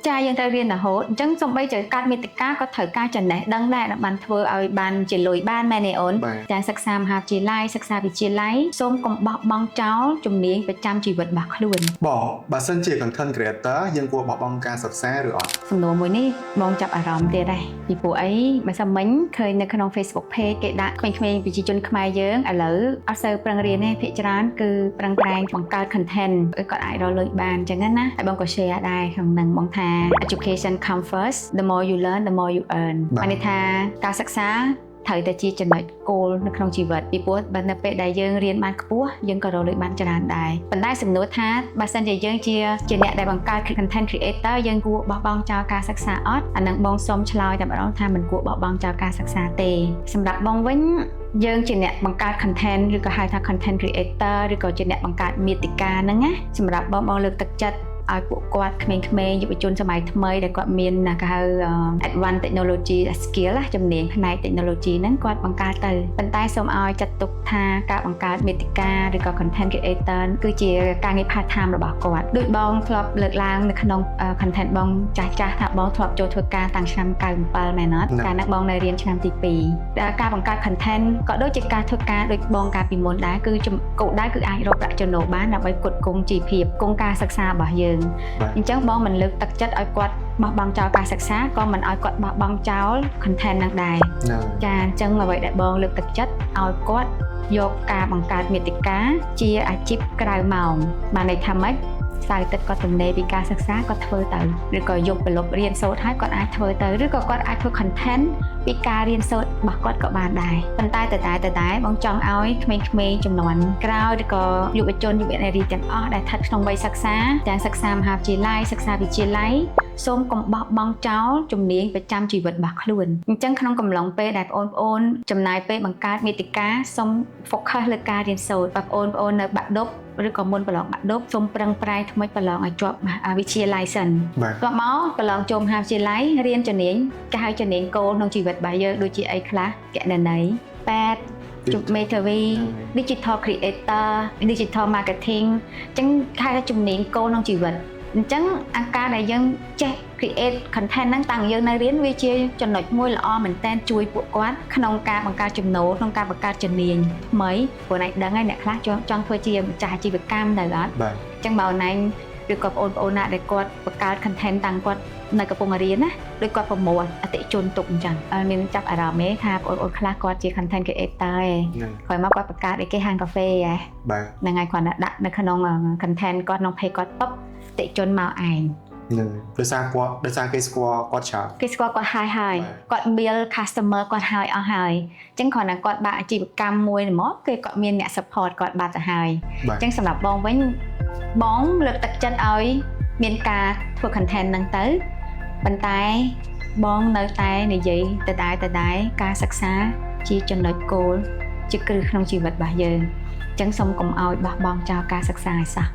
ចាយើងត្រូវរៀនរហូតអញ្ចឹងសូម្បីតែកាត់មេតិកាក៏ត្រូវការចំណេះដឹងដែរបានធ្វើឲ្យបានជាលុយបានមែនទេអូនតែសិក្សាមហាវិទ្យាល័យសិក្សាវិទ្យាល័យសូមកុំបោះបង់ចោលជំនាញប្រចាំជីវិតរបស់ខ្លួនបងបើសិនជា content creator យើងគួរបោះបង់ការសិក្សាឬអត់សំណួរមួយនេះបងចាប់អារម្មណ៍ទៀតដែរពីព្រោះអីបើសិនមិញឃើញនៅក្នុង Facebook page គេដាក់ក្មេងៗប្រជាជនខ្មែរយើងឥឡូវអត់សូវប្រឹងរៀនទេភាគច្រើនគឺប្រឹងប្រែងបង្កើត content គាត់អាចរកលុយបានអញ្ចឹងណាហើយបងក៏ share ដែរក្នុងនឹងបងថា education come first the more you learn the more you earn បានន័យថាការសិក្សាត្រូវតែជាចំណុចគោលនៅក្នុងជីវិតពីព្រោះបើនៅពេលដែលយើងរៀនបានខ្ពស់យើងក៏រកលុយបានច្រើនដែរប៉ុន្តែសំណួរថាបើសិនជាយើងជាអ្នកដែលបង្កើត content creator យើងគួរបោះបង់ចោលការសិក្សាអត់អានឹងបងសូមឆ្លើយតែម្ដងថាមិនគួរបោះបង់ចោលការសិក្សាទេសម្រាប់បងវិញយើងជាអ្នកបង្កើត content ឬក៏ហៅថា content creator ឬក៏ជាអ្នកបង្កើតមាតិកាហ្នឹងណាសម្រាប់បងលើកទឹកចិត្តឲ្យពួកគាត់ក្មេងៗយុវជនសម័យថ្មីដែលគាត់មានគេហៅ advanced technology skill ជំនាញផ្នែក technology ហ្នឹងគាត់បង្កើតទៅប៉ុន្តែសូមឲ្យចាត់ទុកថាការបង្កើតមាតិកាឬក៏ content creator គឺជាការងារ part time របស់គាត់ដូចបងធ្លាប់លើកឡើងនៅក្នុង content បងចាស់ថាបងធ្លាប់ចូលធ្វើការតាំងឆ្នាំ97មែនអត់កាលហ្នឹងបងនៅរៀនឆ្នាំទី2ដែលការបង្កើត content ក៏ដូចជាការធ្វើការដូចបងកាលពីមុនដែរគឺគោលដៅគឺអាចរកប្រាក់ចំណូលបានដើម្បីផ្គត់ផ្គង់ជីវភាពគង់ការសិក្សារបស់យើងអញ្ចឹងបងមិនលើកទឹកចិត្តឲ្យគាត់បោះបង់ចោលការសិក្សាក៏មិនឲ្យគាត់បោះបង់ចោល content ហ្នឹងដែរចាអញ្ចឹងអ្វីដែលបងលើកទឹកចិត្តឲ្យគាត់យកការបង្កើតមាតិកាជាអាជីពក្រៅម៉ោងបានន័យថាម៉េចសៅរ៍ទឹកគាត់ទំនេរពីការសិក្សាគាត់ធ្វើទៅឬក៏យកប្រឡប់រៀនសូត្រហើយគាត់អាចធ្វើទៅឬក៏គាត់អាចធ្វើ content ពីការរៀនសូត្ររបស់គាត់ក៏បានដែរប៉ុន្តែតែបងចង់ឲ្យក្មេងៗចំនួនក្រោយឬក៏យុវជនយុវនារីទាំងអស់ដែលស្ថិតក្នុងវ័យសិក្សាទាំងសិក្សាមហាវិទ្យាល័យសិក្សាវិទ្យាល័យសូមកុំបោះបង់ចោលជំនាញប្រចាំជីវិតរបស់ខ្លួនអញ្ចឹងក្នុងកំឡុងពេលដែលបងប្អូនចំណាយពេលបង្កើតមាតិកាសូម focus លើការរៀនសូត្របងប្អូននៅបាក់ឌុបឬក៏មុនប្រឡងបាក់ឌុបសូមប្រឹងប្រែងថ្មីប្រឡងឲ្យជាប់វិទ្យាល័យសិនគាត់មកប្រឡងចូលមហាវិទ្យាល័យរៀនជំនាញគេហៅជំនាញគោលក្នុងជីវិតរបស់យើងដូចជាអីខ្លះគណនេយ្យពេទ្យមេធាវី digital creator digital marketing អញ្ចឹងគេហៅជំនាញគោលក្នុងជីវិតអញ្ចឹងអាការដែលយើងចេះ create content ហ្នឹងតាំងយើងនៅរៀនវាជាចំណុចមួយល្អមែនតើជួយពួកគាត់ក្នុងការបង្កើតចំណូលក្នុងការបង្កើតជំនាញថ្មីព្រោះណៃដឹងហើយអ្នកខ្លះចង់ធ្វើជាម្ចាស់អាជីវកម្មទៅអត់អញ្ចឹងបើណៃឬក៏បងប្អូនណាដែលគាត់បង្កើត content តាំងគាត់នៅកំពុងរៀនណាដូចគាត់ប្រមូលអតិជនទុកអញ្ចឹងមានចាប់អារម្មណ៍ទេថាបងប្អូនខ្លះគាត់ជា content creator ឯងក្រោយមកគាត់បង្កើតអីគេហាងកាហ្វេហ៎ហ្នឹងហើយគាត់ដាក់នៅក្នុង content គាត់ក្នុង page គាត់ปุ๊បអតិជនមកឯងដោយសារគេស្គាល់គាត់ច្រើនគេស្គាល់គាត់ហើយគាត់ build customer គាត់ហើយអស់ហើយអញ្ចឹងគ្រាន់តែគាត់បាក់អាជីវកម្មមួយមកគេគាត់មានអ្នក support គាត់បាត់ទៅហើយអញ្ចឹងសម្រាប់បងវិញបងលើកទឹកចិត្តឲ្យមានការធ្វើ content ហ្នឹងទៅប៉ុន្តែបងនៅតែនិយាយដដែលការសិក្សាជាចំណុចគោលជាគ្រឹះក្នុងជីវិតរបស់យើងអញ្ចឹងសូមកុំឲ្យបោះបង់ចោលការសិក្សាឲ្យសោះ